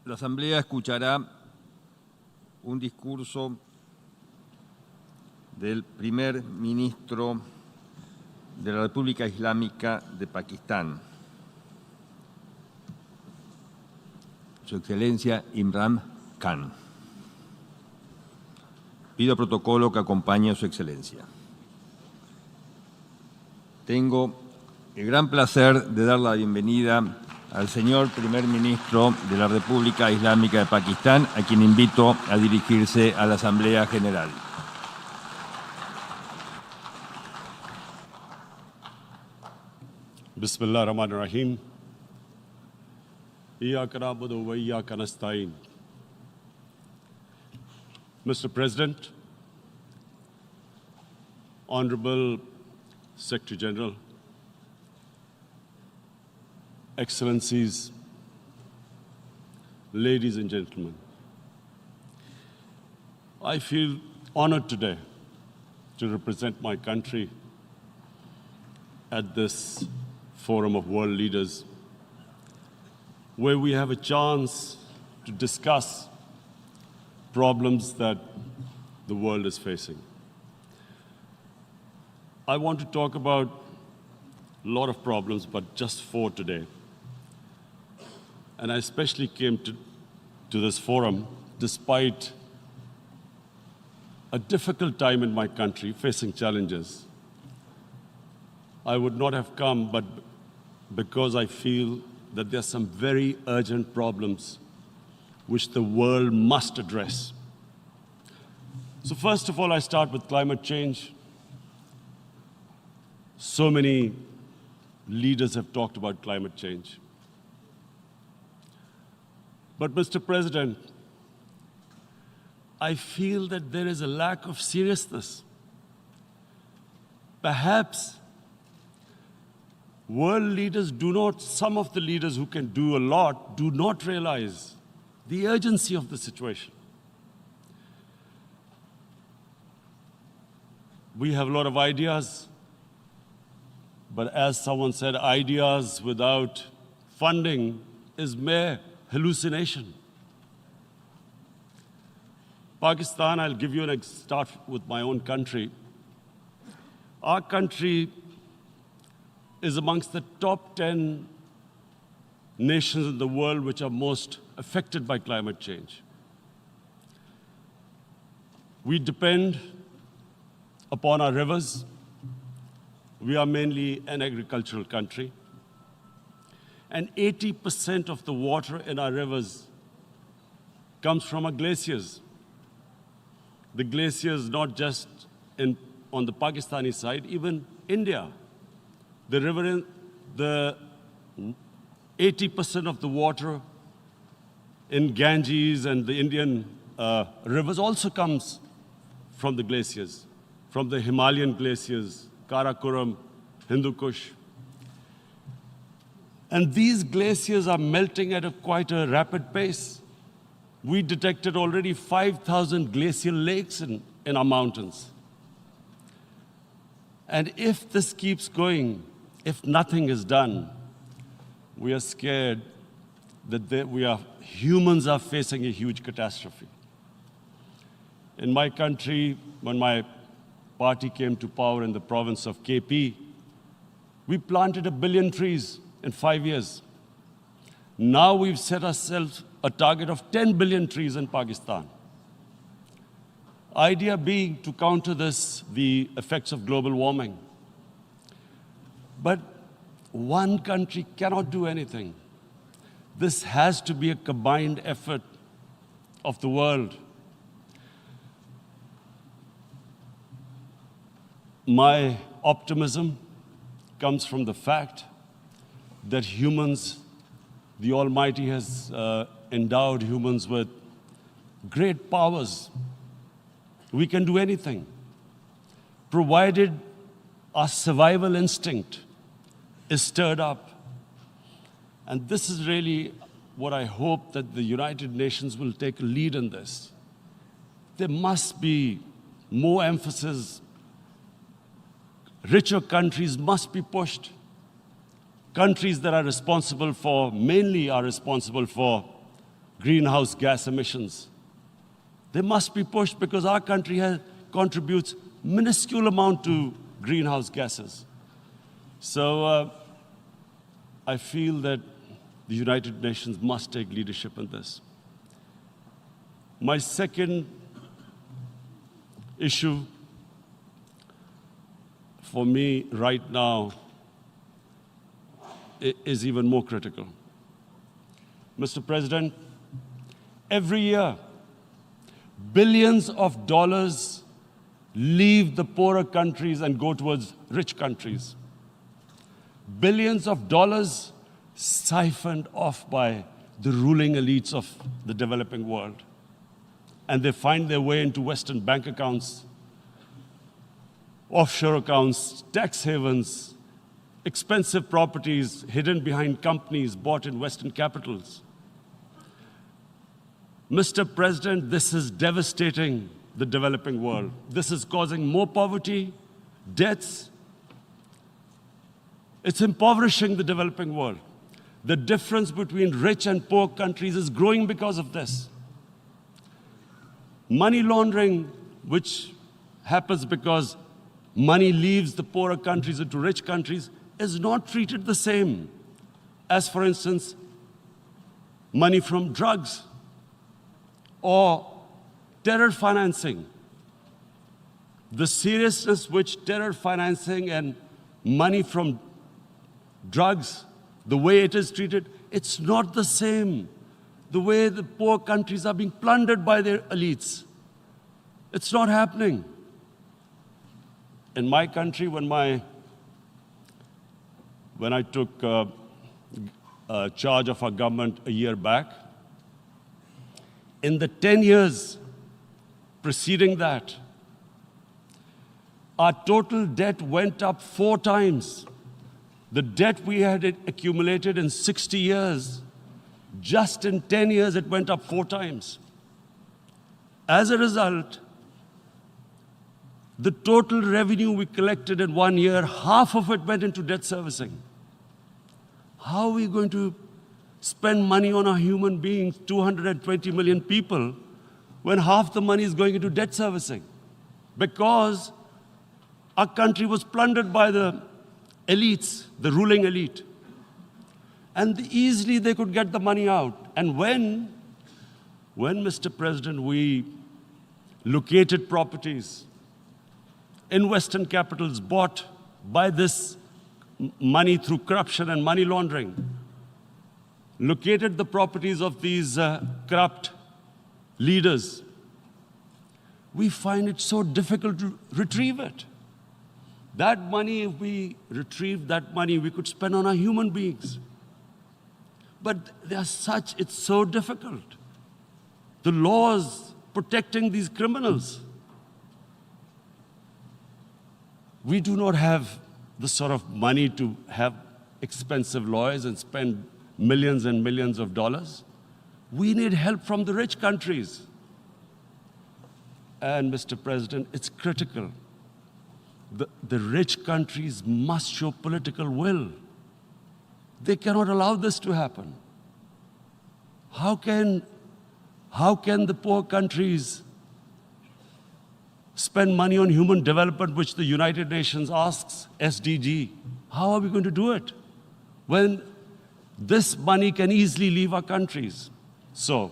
La Asamblea escuchará un discurso del primer ministro de la República Islámica de Pakistán, Su Excelencia Imran Khan. Pido protocolo que acompañe a Su Excelencia. Tengo el gran placer de dar la bienvenida al señor primer ministro de la República Islámica de Pakistán, a quien invito a dirigirse a la Asamblea General. Bismillah ar-Rahman ar-Rahim. Iyyaka na'budu wa iyyaka nasta'in. Mr. President, Honorable Secretary General, Excellencies, ladies and gentlemen, I feel honored today to represent my country at this forum of world leaders, where we have a chance to discuss problems that the world is facing. I want to talk about a lot of problems, but just 4 today. And I especially came to this forum despite a difficult time in my country, facing challenges. I would not have come, but because I feel that there are some very urgent problems which the world must address. So first of all, I start with climate change. So many leaders have talked about climate change. But Mr. President, I feel that there is a lack of seriousness. Perhaps world leaders some of the leaders who can do a lot, do not realize the urgency of the situation. We have a lot of ideas, but as someone said, ideas without funding is mere hallucination. Pakistan, I'll give you start with my own country. Our country is amongst the top 10 nations in the world which are most affected by climate change. We depend upon our rivers. We are mainly an agricultural country. And 80% of the water in our rivers comes from our glaciers. The glaciers, not just on the Pakistani side, even India. The 80% of the water in Ganges and the Indian rivers also comes from the glaciers, from the Himalayan glaciers, Karakoram, Hindu Kush. And these glaciers are melting at quite a rapid pace. We detected already 5,000 glacial lakes in our mountains. And if this keeps going, if nothing is done, we are scared that humans are facing a huge catastrophe. In my country, when my party came to power in the province of KP, we planted 1 billion trees in 5 years. Now we've set ourselves a target of 10 billion trees in Pakistan. Idea being to counter the effects of global warming. But one country cannot do anything. This has to be a combined effort of the world. My optimism comes from the fact that humans, the Almighty has endowed humans with great powers. We can do anything, provided our survival instinct is stirred up. And this is really what I hope that the United Nations will take a lead in this. There must be more emphasis. Richer countries must be pushed. Countries that are responsible for, mainly are responsible for greenhouse gas emissions. They must be pushed because our country contributes minuscule amount to greenhouse gases. So I feel that the United Nations must take leadership in this. My second issue for me right now is even more critical. Mr. President, every year, billions of dollars leave the poorer countries and go towards rich countries. Billions of dollars siphoned off by the ruling elites of the developing world. And they find their way into Western bank accounts, offshore accounts, tax havens, expensive properties hidden behind companies bought in Western capitals. Mr. President, this is devastating the developing world. This is causing more poverty, deaths. It's impoverishing the developing world. The difference between rich and poor countries is growing because of this. Money laundering, which happens because money leaves the poorer countries into rich countries, is not treated the same as, for instance, money from drugs or terror financing. The seriousness which terror financing and money from drugs, the way it is treated, it's not the same. The way the poor countries are being plundered by their elites. It's not happening. In my country, when I took charge of our government a year back, in the 10 years preceding that, our total debt went up 4 times. The debt we had accumulated in 60 years, just in 10 years, it went up 4 times. As a result, the total revenue we collected in 1 year, half of it went into debt servicing. How are we going to spend money on our human beings, 220 million people, when half the money is going into debt servicing? Because our country was plundered by the elites, the ruling elite. And easily they could get the money out. And when, Mr. President, we located properties in Western capitals bought by this money through corruption and money laundering, located the properties of these corrupt leaders, we find it so difficult to retrieve it. That money, if we retrieved that money, we could spend on our human beings. But it's so difficult. The laws protecting these criminals. We do not have the sort of money to have expensive lawyers and spend millions and millions of dollars. We need help from the rich countries. And Mr. President, it's critical. The rich countries must show political will. They cannot allow this to happen. How can the poor countries spend money on human development, which the United Nations asks, SDG? How are we going to do it when this money can easily leave our countries? So,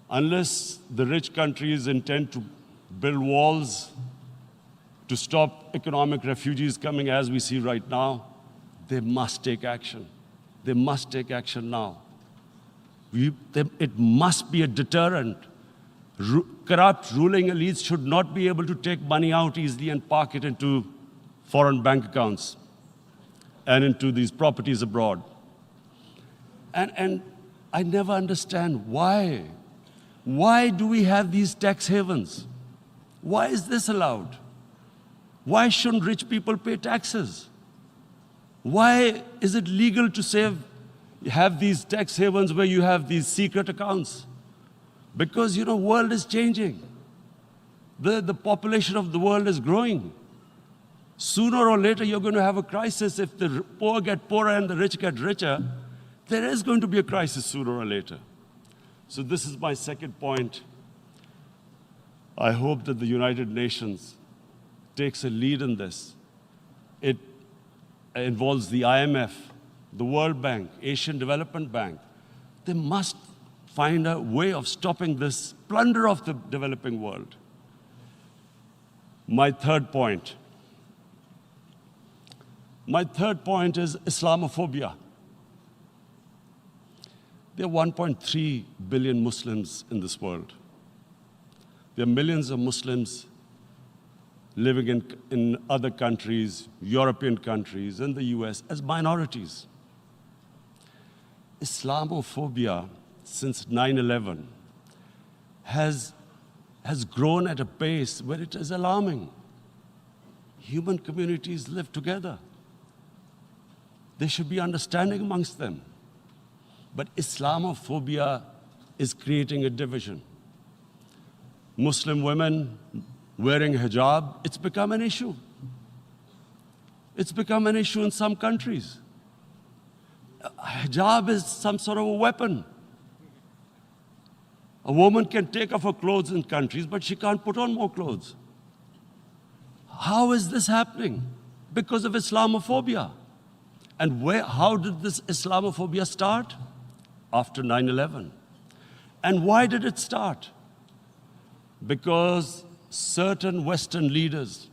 unless the rich countries intend to build walls to stop economic refugees coming as we see right now, they must take action. They must take action now. It must be a deterrent. Corrupt ruling elites should not be able to take money out easily and park it into foreign bank accounts and into these properties abroad. And I never understand why. Why do we have these tax havens? Why is this allowed? Why shouldn't rich people pay taxes? Why is it legal to have these tax havens where you have these secret accounts? Because, the world is changing. The population of the world is growing. Sooner or later, you're going to have a crisis if the poor get poorer and the rich get richer. There is going to be a crisis sooner or later. So this is my second point. I hope that the United Nations takes a lead in this. It involves the IMF, the World Bank, Asian Development Bank. They must find a way of stopping this plunder of the developing world. My third point. My third point is Islamophobia. There are 1.3 billion Muslims in this world. There are millions of Muslims living in other countries, European countries, in the US, as minorities. Islamophobia, since 9/11, has grown at a pace where it is alarming. Human communities live together. There should be understanding amongst them. But Islamophobia is creating a division. Muslim women wearing hijab, it's become an issue. It's become an issue in some countries. Hijab is some sort of a weapon. A woman can take off her clothes in countries, but she can't put on more clothes. How is this happening? Because of Islamophobia. And how did this Islamophobia start? After 9/11. And why did it start? Because certain Western leaders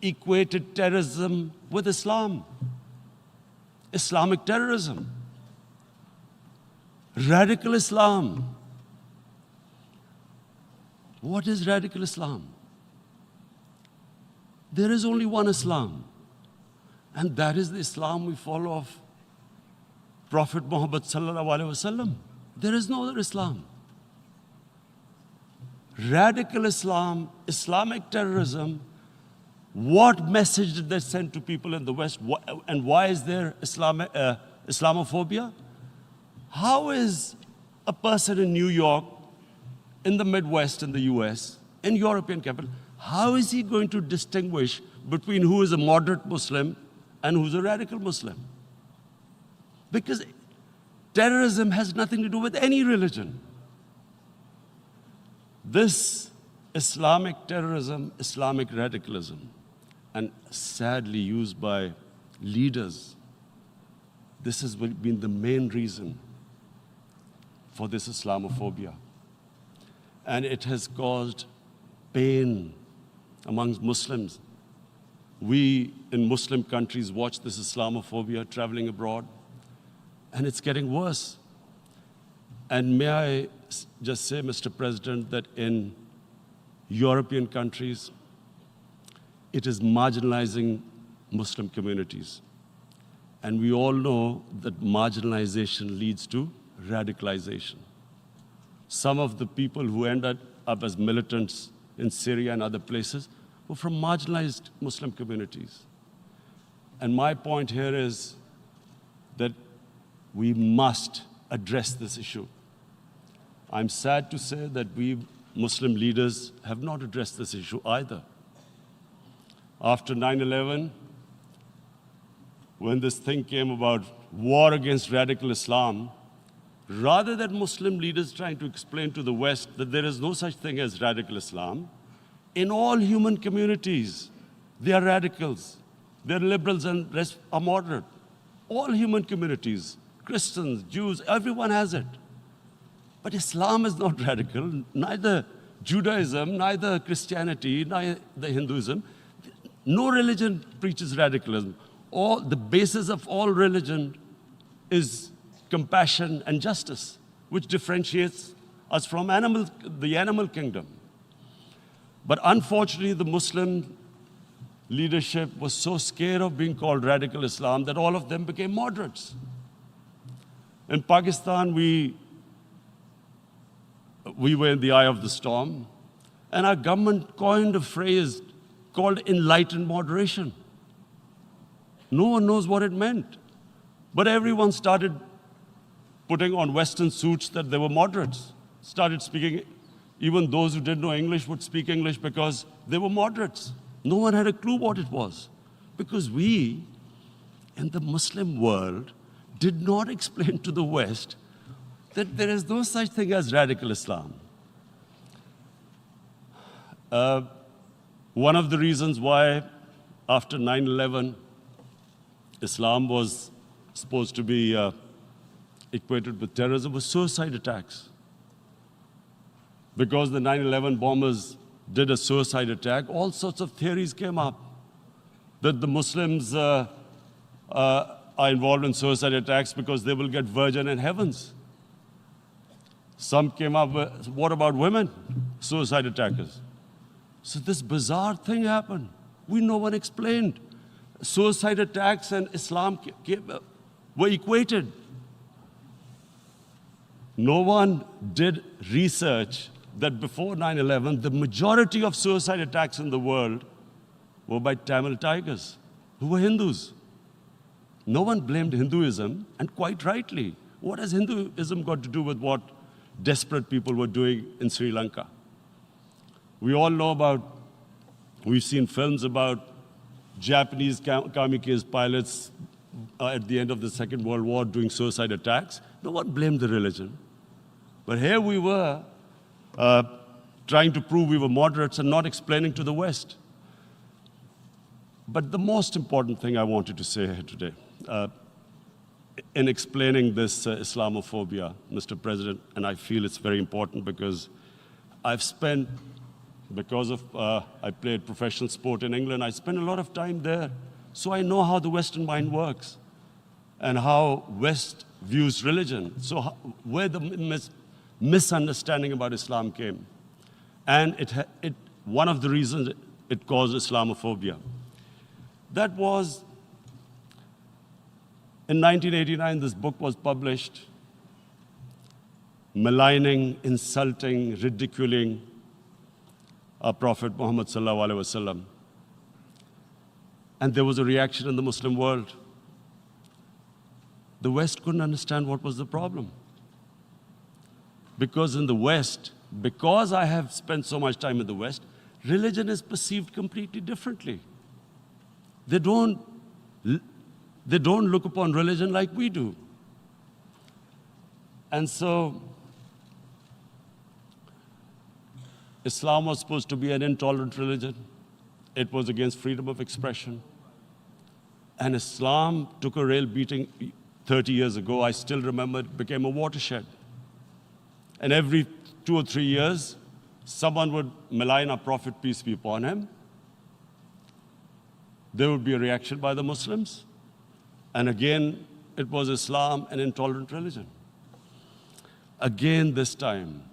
equated terrorism with Islam. Islamic terrorism. Radical Islam. What is radical Islam? There is only one Islam. And that is the Islam we follow of Prophet Muhammad sallallahu alaihi wasallam. There is no other Islam. Radical Islam, Islamic terrorism, what message did they send to people in the West? And why is there Islamophobia? How is a person in New York, in the Midwest, in the US, in European capital, how is he going to distinguish between who is a moderate Muslim and who's a radical Muslim? Because terrorism has nothing to do with any religion. This Islamic terrorism, Islamic radicalism, and sadly used by leaders, this has been the main reason for this Islamophobia. And it has caused pain amongst Muslims. We in Muslim countries watch this Islamophobia traveling abroad, and it's getting worse. And may I just say, Mr. President, that in European countries, it is marginalizing Muslim communities. And we all know that marginalization leads to radicalization. Some of the people who ended up as militants in Syria and other places were from marginalized Muslim communities. And my point here is that we must address this issue. I'm sad to say that we Muslim leaders have not addressed this issue either. After 9/11, when this thing came about war against radical Islam, rather than Muslim leaders trying to explain to the West that there is no such thing as radical Islam, in all human communities, they are radicals. They're liberals and rest are moderate. All human communities, Christians, Jews, everyone has it. But Islam is not radical, neither Judaism, neither Christianity, neither Hinduism. No religion preaches radicalism. The basis of all religion is compassion and justice, which differentiates us from the animal kingdom. But unfortunately, the Muslim leadership was so scared of being called radical Islam that all of them became moderates. In Pakistan, we were in the eye of the storm, and our government coined a phrase called enlightened moderation. No one knows what it meant, but everyone started putting on Western suits that they were moderates, started speaking. Even those who didn't know English would speak English because they were moderates. No one had a clue what it was. Because we, in the Muslim world, did not explain to the West that there is no such thing as radical Islam. One of the reasons why after 9/11, Islam was supposed to be equated with terrorism was suicide attacks. Because the 9/11 bombers did a suicide attack, all sorts of theories came up that the Muslims are involved in suicide attacks because they will get virgin in heavens. Some came up with, what about women, suicide attackers? So this bizarre thing happened. No one explained. Suicide attacks and Islam were equated. No one did research that before 9/11, the majority of suicide attacks in the world were by Tamil Tigers, who were Hindus. No one blamed Hinduism, and quite rightly. What has Hinduism got to do with what desperate people were doing in Sri Lanka? We all know we've seen films about Japanese kamikaze pilots at the end of the Second World War doing suicide attacks. No one blamed the religion. But here we were trying to prove we were moderates and not explaining to the West. But the most important thing I wanted to say here today, in explaining this Islamophobia, Mr. President, and I feel it's very important because I've spent, because of I played professional sport in England, I spent a lot of time there. So I know how the Western mind works and how West views religion. So where the misunderstanding about Islam came. And one of the reasons it caused Islamophobia. That was, in 1989, this book was published, maligning, insulting, ridiculing our Prophet Muhammad sallallahu alaihi wasallam. And there was a reaction in the Muslim world. The West couldn't understand what was the problem. Because in the West, because I have spent so much time in the West, religion is perceived completely differently. They don't look upon religion like we do. And so, Islam was supposed to be an intolerant religion. It was against freedom of expression. And Islam took a real beating 30 years ago. I still remember it became a watershed. And every 2 or 3 years, someone would malign our Prophet, peace be upon him. There would be a reaction by the Muslims. And again, it was Islam, an intolerant religion. Again, this time,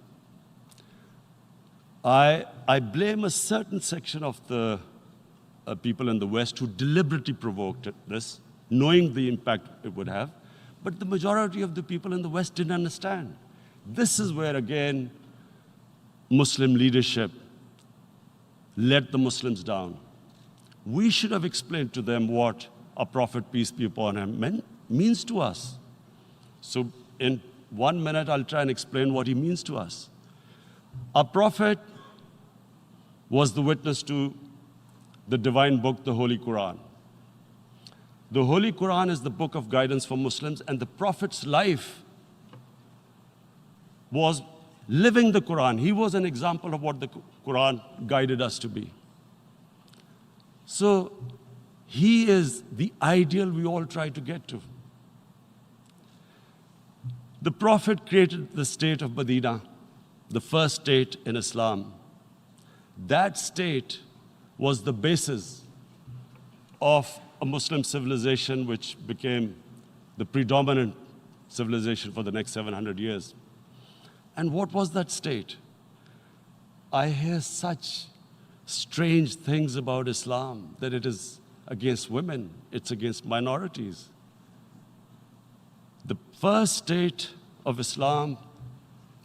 I blame a certain section of the people in the West who deliberately provoked this, knowing the impact it would have. But the majority of the people in the West didn't understand. This is where, again, Muslim leadership let the Muslims down. We should have explained to them what our Prophet, peace be upon him, means to us. So in 1 minute, I'll try and explain what he means to us. Our Prophet was the witness to the divine book, the Holy Quran. The Holy Quran is the book of guidance for Muslims, and the Prophet's life was living the Quran. He was an example of what the Quran guided us to be. So he is the ideal we all try to get to. The Prophet created the state of Medina, the first state in Islam. That state was the basis of a Muslim civilization which became the predominant civilization for the next 700 years. And what was that state? I hear such strange things about Islam, that it is against women, it's against minorities. The first state of Islam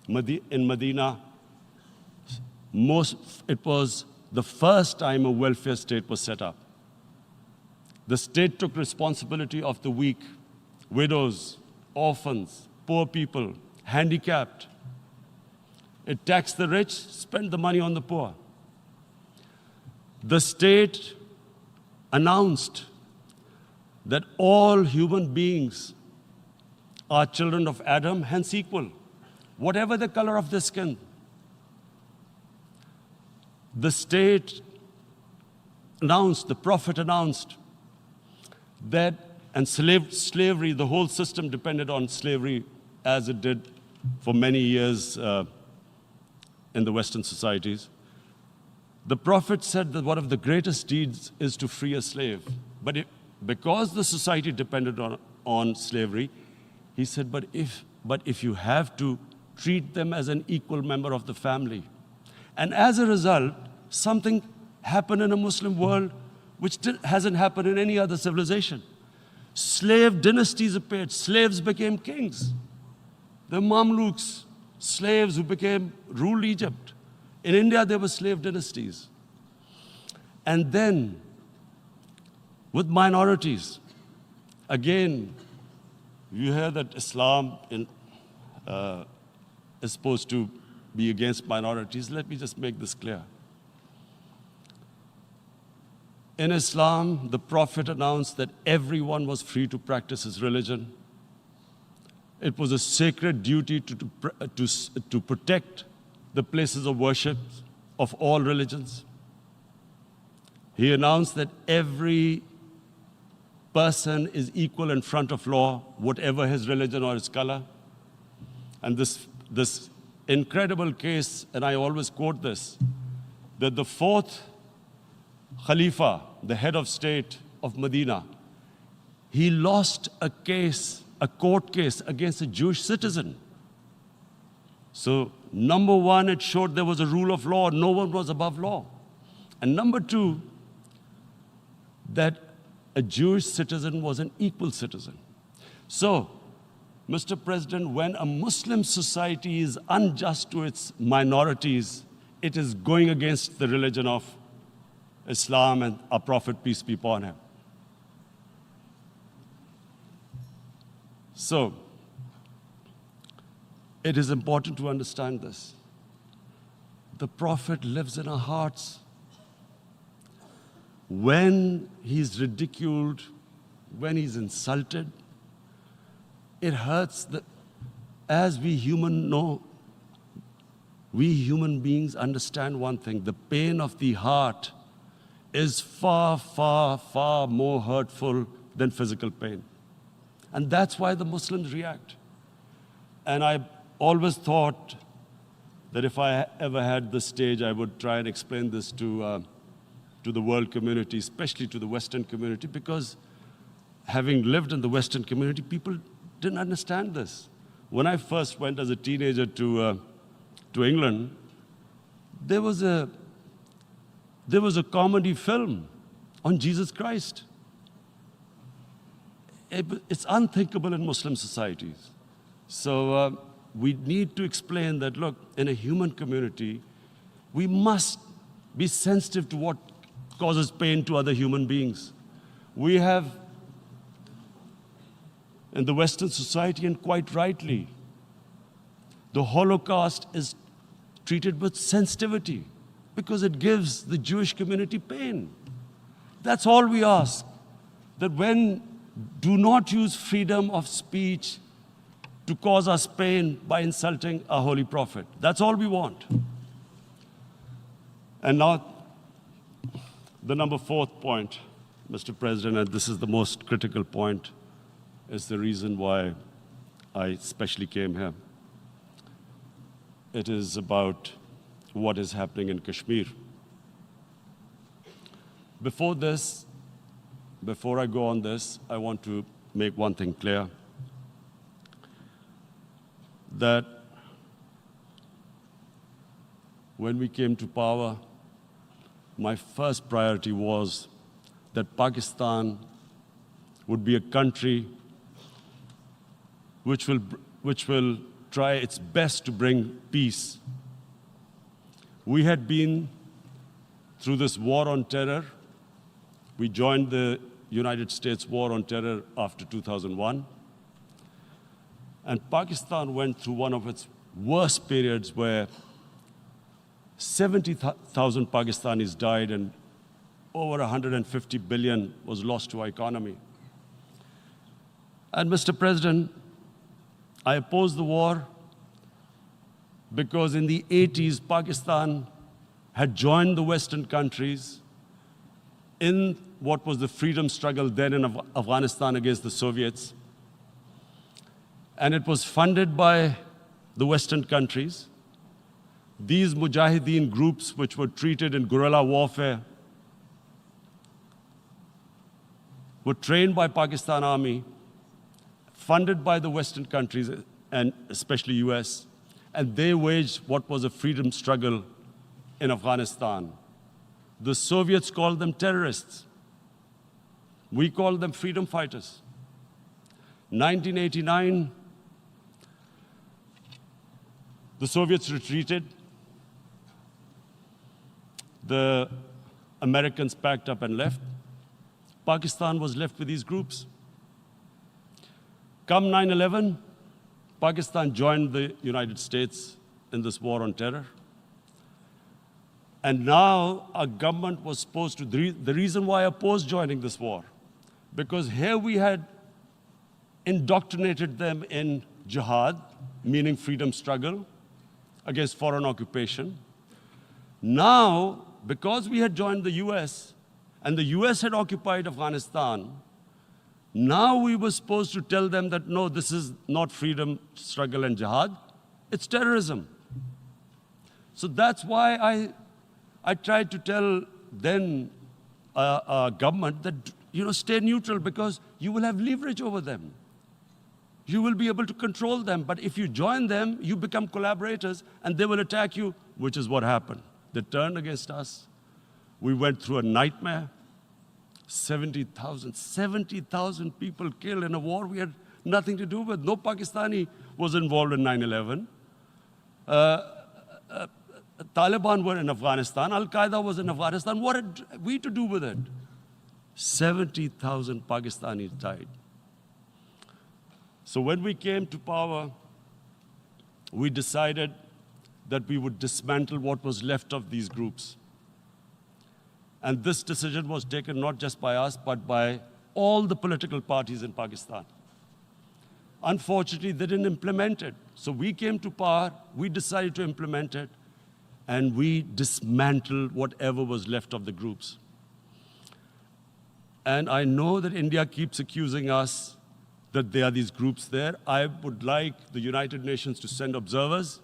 in Medina, it was the first time a welfare state was set up. The state took responsibility of the weak, widows, orphans, poor people, handicapped. It taxed the rich, spent the money on the poor. The state announced that all human beings are children of Adam, hence equal, whatever the color of their skin. The state announced, the Prophet announced that, and slavery, the whole system depended on slavery as it did for many years in the Western societies. The Prophet said that one of the greatest deeds is to free a slave. But because the society depended on slavery, he said, but if you have to, treat them as an equal member of the family. And as a result, something happened in a Muslim world which hasn't happened in any other civilization. Slave dynasties appeared. Slaves became kings. The Mamluks, slaves who ruled Egypt. In India, there were slave dynasties. And then, with minorities, again, you hear that Islam is supposed to be against minorities. Let me just make this clear. In Islam, the Prophet announced that everyone was free to practice his religion. It was a sacred duty to protect the places of worship of all religions. He announced that every person is equal in front of law, whatever his religion or his color. And this incredible case, and I always quote this, that the fourth Khalifa, the head of state of Medina, he lost a court case against a Jewish citizen. So, number one, it showed there was a rule of law, no one was above law. And number two, that a Jewish citizen was an equal citizen. So, Mr. President, when a Muslim society is unjust to its minorities, it is going against the religion of Islam and our Prophet, peace be upon him. So, it is important to understand this. The Prophet lives in our hearts. When he's ridiculed, when he's insulted, it hurts. As we human beings understand one thing, the pain of the heart is far, far, far more hurtful than physical pain. And that's why the Muslims react. And I always thought that if I ever had the stage, I would try and explain this to the world community, especially to the Western community, because having lived in the Western community, people didn't understand this. When I first went as a teenager to England, there was a comedy film on Jesus Christ. It's unthinkable in Muslim societies. So we need to explain that, look, in a human community, we must be sensitive to what causes pain to other human beings. We have, in the Western society, and quite rightly, the Holocaust is treated with sensitivity because it gives the Jewish community pain. That's all we ask. That do not use freedom of speech to cause us pain by insulting our holy prophet. That's all we want. And now, the number fourth point, Mr. President, and this is the most critical point, is the reason why I especially came here. It is about what is happening in Kashmir. Before I go on this, I want to make one thing clear, that when we came to power, my first priority was that Pakistan would be a country which will try its best to bring peace. We had been through this war on terror. We joined the United States war on terror after 2001. And Pakistan went through one of its worst periods where 70,000 Pakistanis died and over 150 billion was lost to our economy. And Mr. President, I opposed the war because in the 80s, Pakistan had joined the Western countries in what was the freedom struggle then in Afghanistan against the Soviets. And it was funded by the Western countries. These Mujahideen groups, which were treated in guerrilla warfare, were trained by Pakistan Army, funded by the Western countries, and especially US, and they waged what was a freedom struggle in Afghanistan. The Soviets called them terrorists. We called them freedom fighters. 1989, the Soviets retreated. The Americans packed up and left. Pakistan was left with these groups. Come 9/11, Pakistan joined the United States in this war on terror. And now our government was supposed to, the reason why I opposed joining this war, because here we had indoctrinated them in jihad, meaning freedom struggle against foreign occupation. Now, because we had joined the US, and the US had occupied Afghanistan, now we were supposed to tell them that, no, this is not freedom struggle and jihad, it's terrorism. So that's why I tried to tell then government that, stay neutral because you will have leverage over them. You will be able to control them, but if you join them, you become collaborators and they will attack you, which is what happened. They turned against us. We went through a nightmare. 70,000 people killed in a war we had nothing to do with. No Pakistani was involved in 9/11. Taliban were in Afghanistan. Al-Qaeda was in Afghanistan. What had we to do with it? 70,000 Pakistanis died. So when we came to power, we decided that we would dismantle what was left of these groups. And this decision was taken not just by us, but by all the political parties in Pakistan. Unfortunately, they didn't implement it. So we came to power, we decided to implement it, and we dismantled whatever was left of the groups. And I know that India keeps accusing us that there are these groups there. I would like the United Nations to send observers,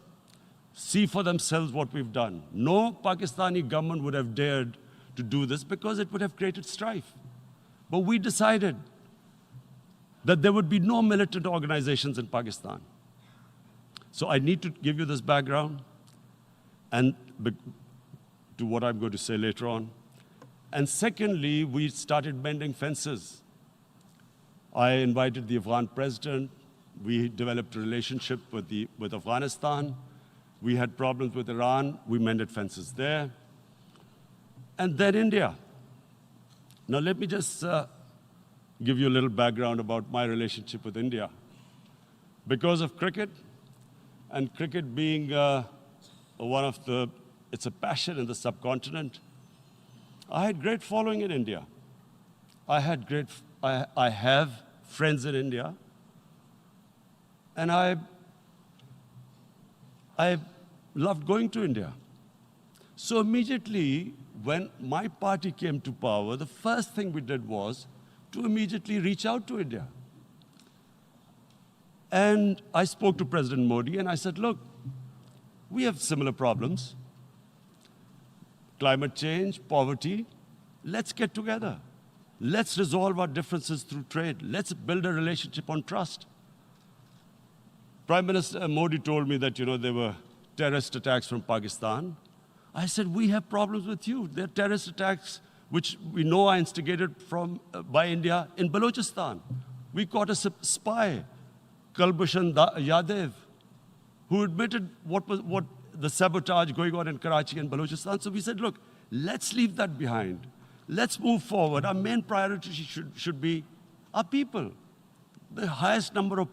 see for themselves what we've done. No Pakistani government would have dared to do this because it would have created strife. But we decided that there would be no militant organizations in Pakistan. So I need to give you this background and to what I'm going to say later on. And secondly, we started mending fences. I invited the Afghan president. We developed a relationship with Afghanistan. We had problems with Iran. We mended fences there. And then India. Now let me just give you a little background about my relationship with India. Because of cricket, and cricket being it's a passion in the subcontinent, I had great following in India. I have friends in India, and I loved going to India. So immediately, when my party came to power, the first thing we did was to immediately reach out to India. And I spoke to President Modi and I said, look, we have similar problems. Climate change, poverty, let's get together. Let's resolve our differences through trade. Let's build a relationship on trust. Prime Minister Modi told me that, there were terrorist attacks from Pakistan. I said, we have problems with you. There are terrorist attacks which we know are instigated by India in Balochistan. We caught a spy, Kulbhushan Yadav, who admitted what the sabotage going on in Karachi and Balochistan. So we said, look, let's leave that behind. Let's move forward. Our main priority should be our people. The highest number of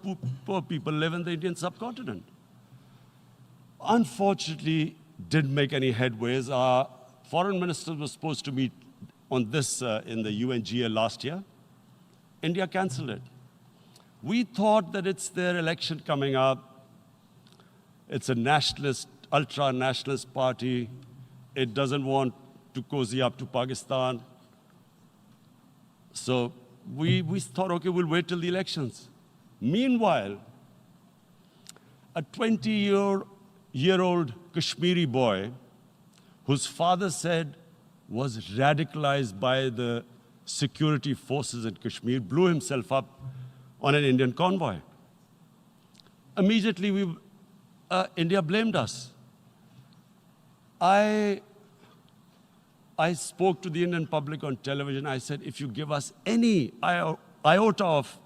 poor people live in the Indian subcontinent. Unfortunately, didn't make any headways. Our foreign ministers were supposed to meet on this in the UNGA last year. India canceled it. We thought that it's their election coming up. It's a nationalist, ultra-nationalist party. It doesn't want to cozy up to Pakistan. So we thought, okay, we'll wait till the elections. Meanwhile, a 20-year-old Kashmiri boy, whose father said was radicalized by the security forces in Kashmir, blew himself up on an Indian convoy. Immediately, India blamed us. I spoke to the Indian public on television. I said, if you give us any iota of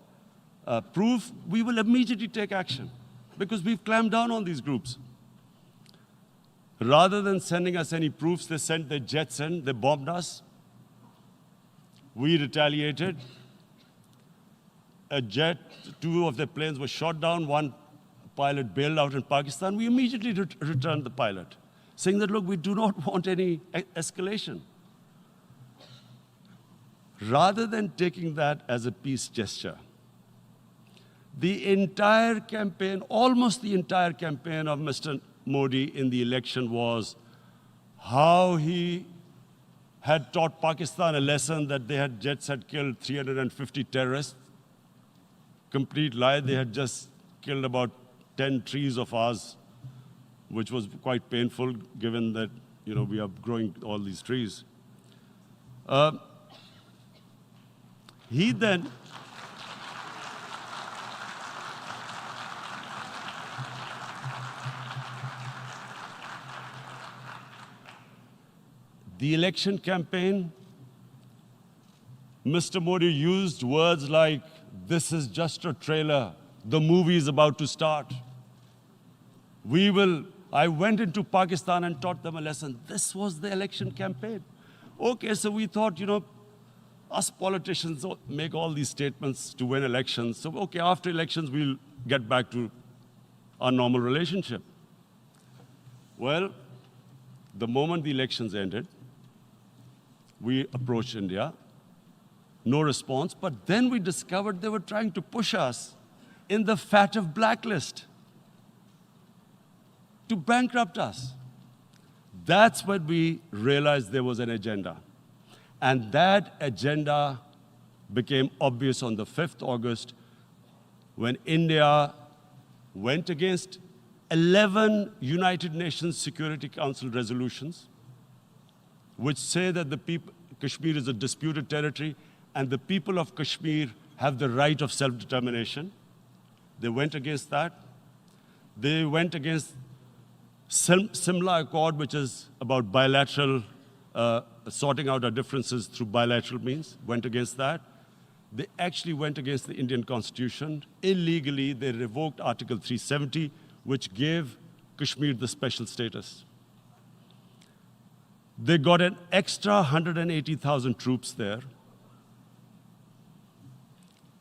proof, we will immediately take action, because we've clamped down on these groups. Rather than sending us any proofs, they sent their jets in, they bombed us. We retaliated. A jet, 2 of their planes were shot down, 1 pilot bailed out in Pakistan. We immediately returned the pilot, saying that, look, we do not want any escalation. Rather than taking that as a peace gesture, the entire campaign, almost the entire campaign of Mr. Modi in the election was how he had taught Pakistan a lesson that jets had killed 350 terrorists. Complete lie. They had just killed about 10 trees of ours, which was quite painful given that, we are growing all these trees. He then the election campaign, Mr. Modi used words like, this is just a trailer, the movie is about to start. I went into Pakistan and taught them a lesson. This was the election campaign. Okay, so we thought, us politicians make all these statements to win elections. So, okay, after elections, we'll get back to our normal relationship. Well, the moment the elections ended, we approached India, no response, but then we discovered they were trying to push us in the FATF blacklist to bankrupt us. That's when we realized there was an agenda. And that agenda became obvious on the 5th August when India went against 11 United Nations Security Council resolutions, which say that Kashmir is a disputed territory and the people of Kashmir have the right of self-determination. They went against that. They went against Simla Accord, which is about bilateral, sorting out our differences through bilateral means, went against that. They actually went against the Indian Constitution. Illegally, they revoked Article 370, which gave Kashmir the special status. They got an extra 180,000 troops there.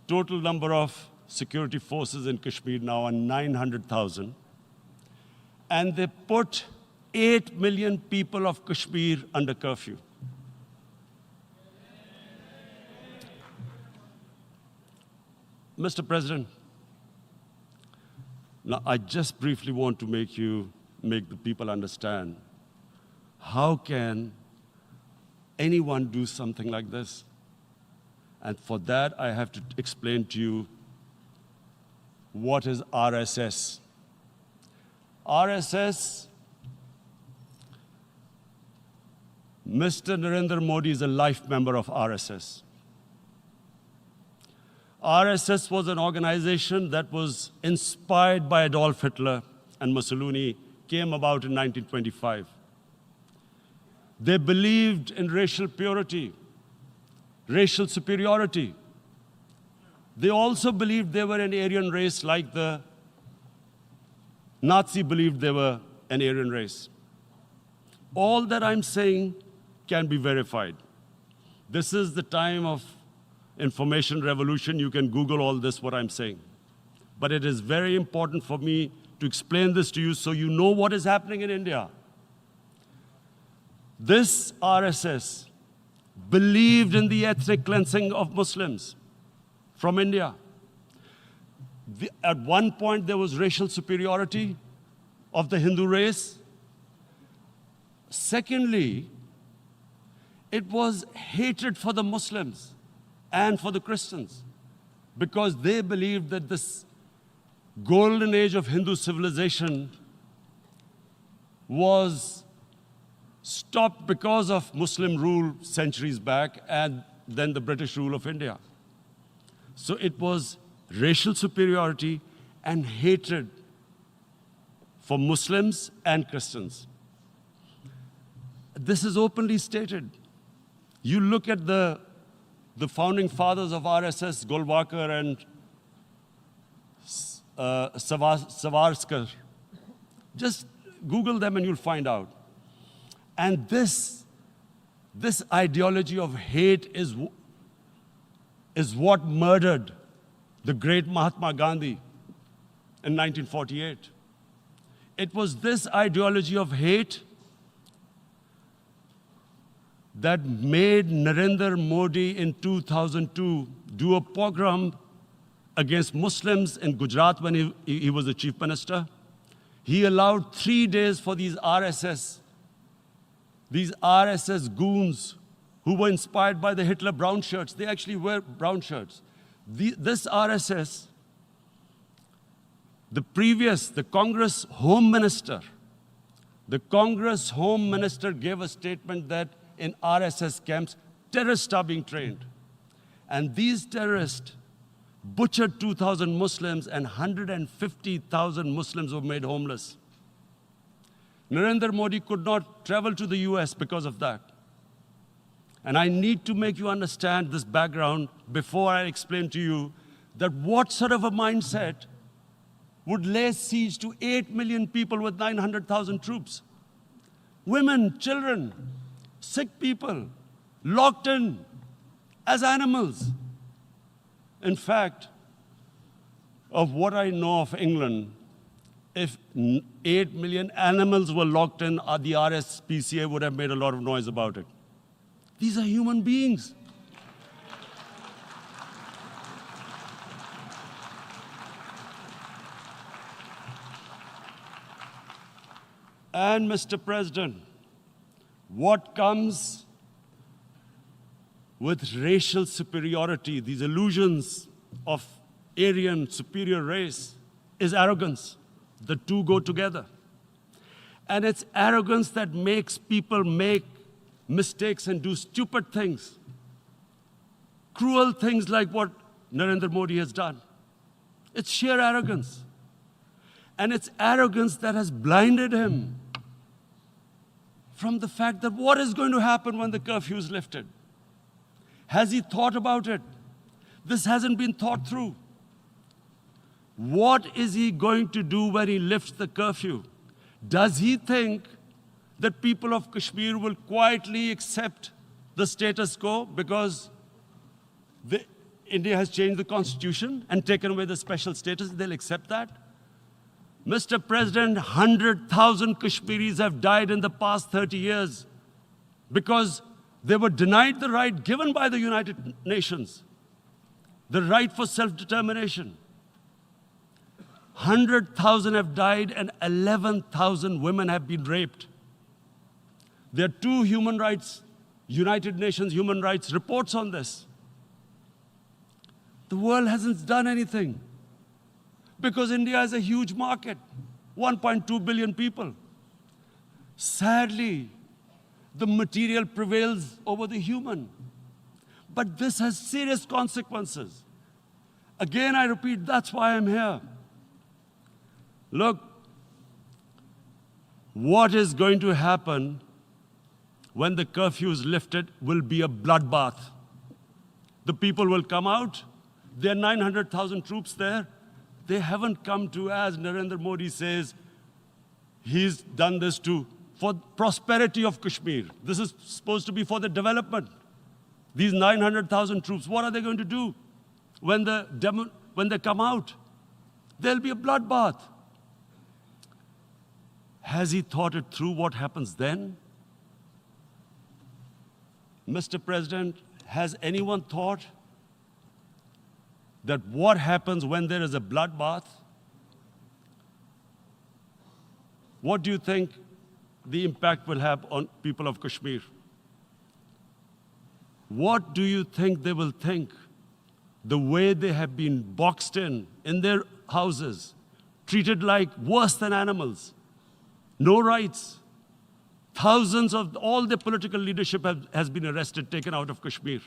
Total number of security forces in Kashmir now are 900,000. And they put 8 million people of Kashmir under curfew. Mr. President, now I just briefly want to make the people understand, how can anyone do something like this? And for that, I have to explain to you what is RSS. RSS, Mr. Narendra Modi is a life member of RSS. RSS was an organization that was inspired by Adolf Hitler and Mussolini, came about in 1925. They believed in racial purity, racial superiority. They also believed they were an Aryan race like the Nazi believed they were an Aryan race. All that I'm saying can be verified. This is the time of information revolution. You can Google all this, what I'm saying. But it is very important for me to explain this to you so you know what is happening in India. This RSS believed in the ethnic cleansing of Muslims from India. At one point, there was racial superiority of the Hindu race. Secondly, it was hatred for the Muslims and for the Christians, because they believed that this golden age of Hindu civilization was stopped because of Muslim rule centuries back and then the British rule of India. So it was racial superiority and hatred for Muslims and Christians. This is openly stated. You look at the founding fathers of RSS, Golwalkar and Savarkar. Just Google them and you'll find out. And this ideology of hate is what murdered the great Mahatma Gandhi in 1948. It was this ideology of hate that made Narendra Modi in 2002 do a pogrom against Muslims in Gujarat when he was the chief minister. He allowed 3 days for these RSS goons who were inspired by the Hitler brown shirts. They actually wear brown shirts. This RSS, the Congress Home Minister gave a statement that in RSS camps, terrorists are being trained. And these terrorists butchered 2,000 Muslims and 150,000 Muslims were made homeless. Narendra Modi could not travel to the US because of that. And I need to make you understand this background before I explain to you that what sort of a mindset would lay siege to 8 million people with 900,000 troops. Women, children, sick people, locked in as animals. In fact, of what I know of England, if 8 million animals were locked in, the RSPCA would have made a lot of noise about it. These are human beings. And Mr. President, what comes with racial superiority, these illusions of Aryan superior race, is arrogance. The two go together. And it's arrogance that makes people make mistakes and do stupid things. Cruel things like what Narendra Modi has done. It's sheer arrogance. And it's arrogance that has blinded him from the fact that what is going to happen when the curfew is lifted? Has he thought about it? This hasn't been thought through. What is he going to do when he lifts the curfew? Does he think that people of Kashmir will quietly accept the status quo because India has changed the constitution and taken away the special status? They'll accept that? Mr. President, 100,000 Kashmiris have died in the past 30 years because they were denied the right given by the United Nations, the right for self-determination. 100,000 have died and 11,000 women have been raped. There are 2 United Nations human rights reports on this. The world hasn't done anything because India is a huge market, 1.2 billion people. Sadly, the material prevails over the human. But this has serious consequences. Again, I repeat, that's why I'm here. Look, what is going to happen when the curfew is lifted will be a bloodbath. The people will come out. There are 900,000 troops there. They haven't come to, as Narendra Modi says, he's done this for prosperity of Kashmir. This is supposed to be for the development. These 900,000 troops, what are they going to do when they come out? There'll be a bloodbath. Has he thought it through what happens then? Mr. President, has anyone thought that what happens when there is a bloodbath? What do you think the impact will have on people of Kashmir? What do you think they will think? The way they have been boxed in their houses, treated like worse than animals, no rights. Thousands of all the political leadership has been arrested, taken out of Kashmir.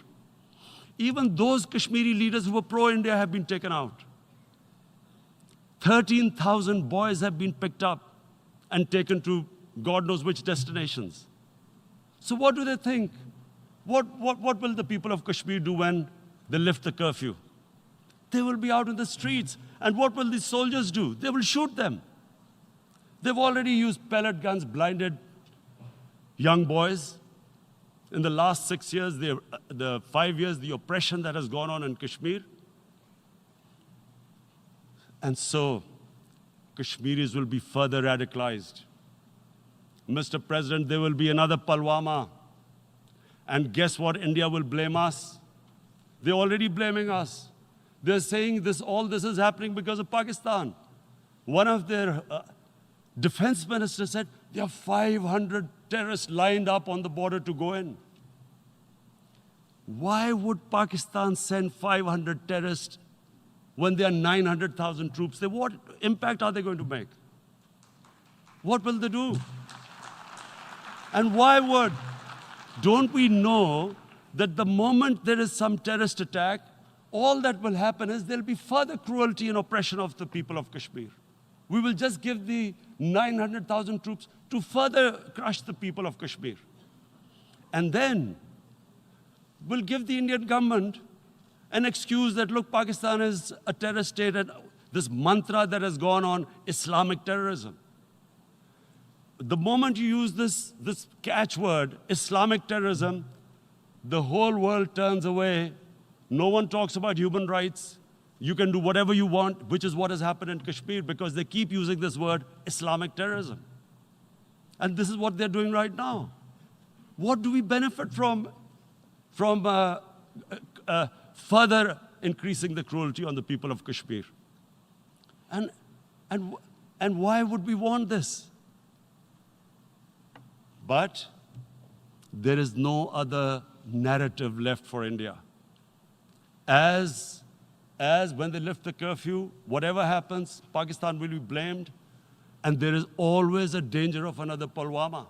Even those Kashmiri leaders who were pro-India have been taken out. 13,000 boys have been picked up and taken to God knows which destinations. So what do they think? What will the people of Kashmir do when they lift the curfew? They will be out in the streets. And what will these soldiers do? They will shoot them. They've already used pellet guns, blinded young boys. In the last 6 years, the 5 years, the oppression that has gone on in Kashmir. And so, Kashmiris will be further radicalized. Mr. President, there will be another Pulwama. And guess what? India will blame us. They're already blaming us. They're saying all this is happening because of Pakistan. One of their defense ministers said, there are 500 terrorists lined up on the border to go in. Why would Pakistan send 500 terrorists when there are 900,000 troops? What impact are they going to make? What will they do? And why would? Don't we know that the moment there is some terrorist attack, all that will happen is there'll be further cruelty and oppression of the people of Kashmir. We will just give the 900,000 troops to further crush the people of Kashmir. And then we'll give the Indian government an excuse that, look, Pakistan is a terrorist state, and this mantra that has gone on, Islamic terrorism. The moment you use this catchword, Islamic terrorism, the whole world turns away. No one talks about human rights. You can do whatever you want, which is what has happened in Kashmir, because they keep using this word, Islamic terrorism. And this is what they're doing right now. What do we benefit from further increasing the cruelty on the people of Kashmir? And why would we want this? But there is no other narrative left for India. As when they lift the curfew, whatever happens, Pakistan will be blamed, and there is always a danger of another Pulwama.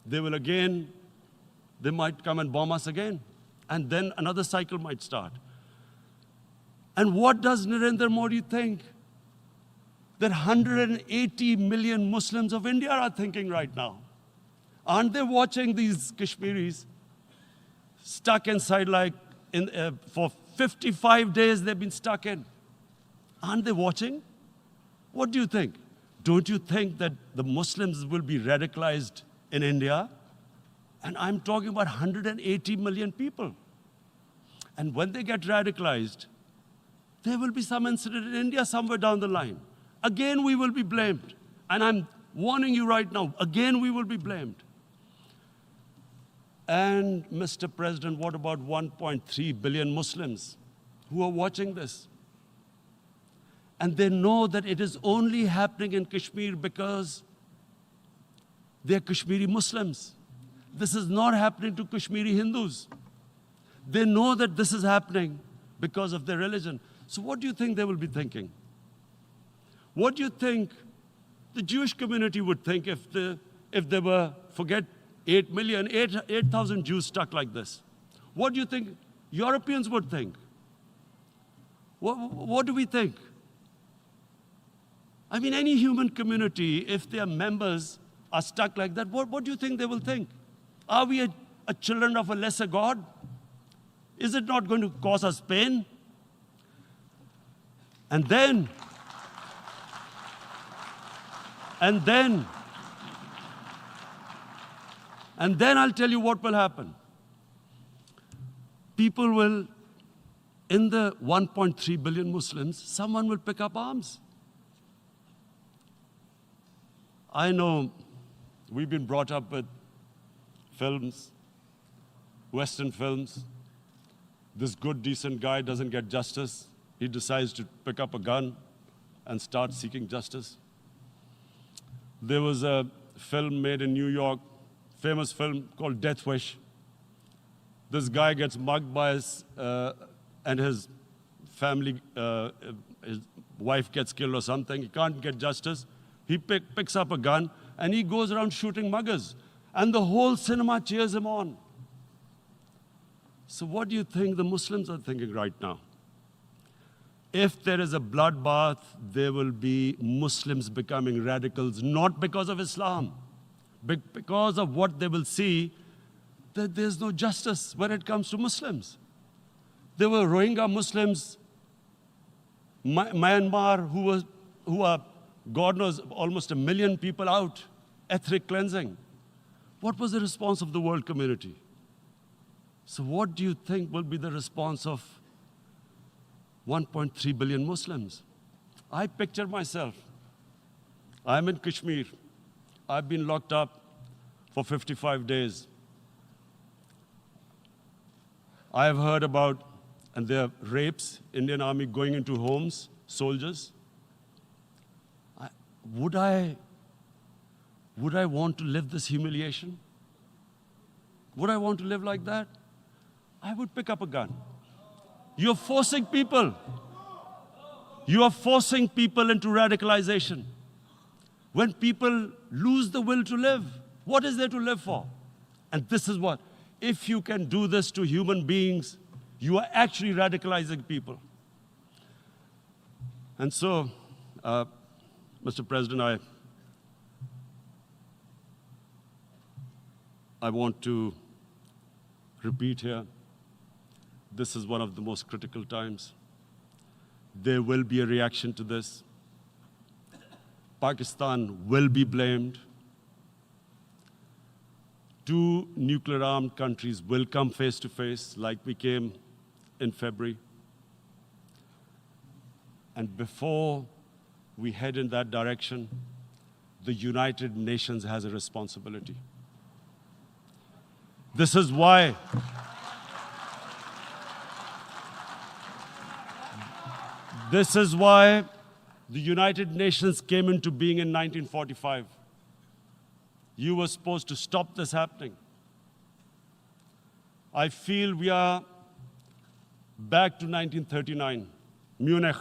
They might come and bomb us again, and then another cycle might start. And what does Narendra Modi think? That 180 million Muslims of India are thinking right now. Aren't they watching these Kashmiris stuck inside for 55 days they've been stuck in? Aren't they watching? What do you think? Don't you think that the Muslims will be radicalized in India? And I'm talking about 180 million people. And when they get radicalized, there will be some incident in India somewhere down the line. Again, we will be blamed. And I'm warning you right now, again, we will be blamed. And Mr. President, what about 1.3 billion Muslims who are watching this? And they know that it is only happening in Kashmir because they're Kashmiri Muslims. This is not happening to Kashmiri Hindus. They know that this is happening because of their religion. So what do you think they will be thinking? What do you think the Jewish community would think if they were, forget 8,000 Jews stuck like this? What do you think Europeans would think? What do we think? I mean, any human community, if their members are stuck like that, what do you think they will think? Are we a children of a lesser God? Is it not going to cause us pain? And then I'll tell you what will happen. People will, in the 1.3 billion Muslims, someone will pick up arms. I know we've been brought up with films, Western films. This good, decent guy doesn't get justice. he decides to pick up a gun and start seeking justice. There was a film made in New York, famous film called Death Wish. This guy gets mugged by and his family, his wife gets killed or something. He can't get justice. He picks up a gun and he goes around shooting muggers. And the whole cinema cheers him on. So what do you think the Muslims are thinking right now? If there is a bloodbath, there will be Muslims becoming radicals, not because of Islam, but because of what they will see, that there's no justice when it comes to Muslims. There were Rohingya Muslims, Myanmar, who are, God knows, almost 1 million people out, ethnic cleansing. What was the response of the world community? So what do you think will be the response of 1.3 billion Muslims? I picture myself. I'm in Kashmir. I've been locked up for 55 days. I have heard about, and there are rapes, Indian Army going into homes, soldiers. Would I want to live this humiliation? Would I want to live like that? I would pick up a gun. You're forcing people. You are forcing people into radicalization. When people lose the will to live, what is there to live for? And this is what, if you can do this to human beings, you are actually radicalizing people. And so, Mr. President, I want to repeat here, this is one of the most critical times. There will be a reaction to this. Pakistan will be blamed. 2 nuclear-armed countries will come face to face like we came in February. And before we head in that direction, the United Nations has a responsibility. This is why the United Nations came into being in 1945. You were supposed to stop this happening. I feel we are back to 1939, Munich.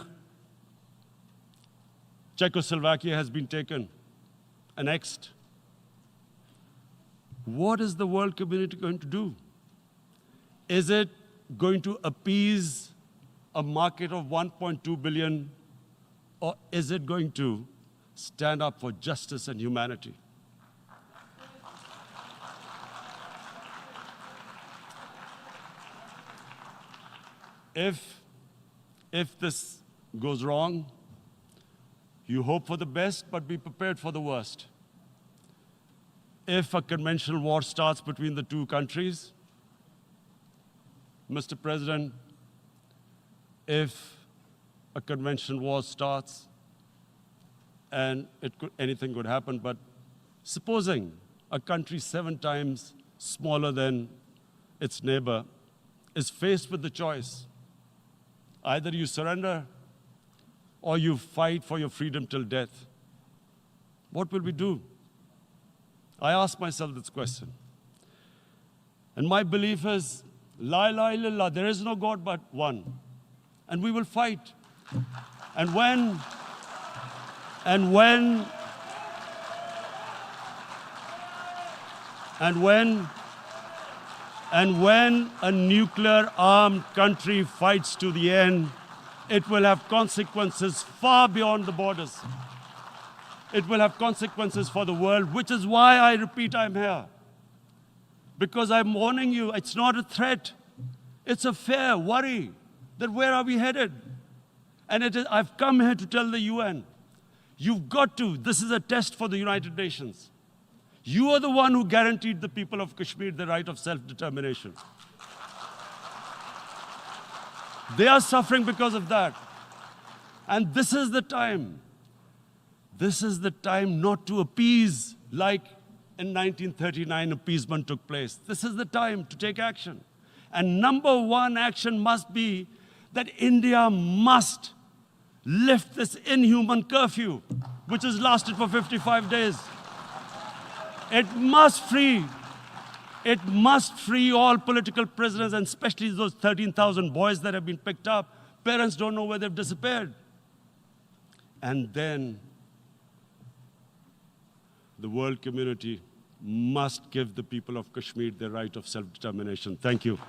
Czechoslovakia has been taken, annexed. What is the world community going to do? Is it going to appease a market of 1.2 billion, or is it going to stand up for justice and humanity? If this goes wrong, you hope for the best, but be prepared for the worst. If a conventional war starts between the 2 countries, Mr. President, if a conventional war starts, and anything could happen, but supposing a country 7 times smaller than its neighbor is faced with the choice, either you surrender or you fight for your freedom till death, what will we do? I ask myself this question. And my belief is, La ilaha illallah, there is no God but one. And we will fight. And when a nuclear-armed country fights to the end, it will have consequences far beyond the borders. It will have consequences for the world, which is why I repeat I'm here. Because I'm warning you, it's not a threat. It's a fair worry that where are we headed? And I've come here to tell the UN, you've got to, this is a test for the United Nations. You are the one who guaranteed the people of Kashmir the right of self-determination. They are suffering because of that. And this is the time. This is the time not to appease like in 1939 appeasement took place. This is the time to take action. And number 1 action must be that India must lift this inhuman curfew, which has lasted for 55 days. It must free all political prisoners, and especially those 13,000 boys that have been picked up. Parents don't know where they've disappeared. And then the world community must give the people of Kashmir their right of self-determination. Thank you.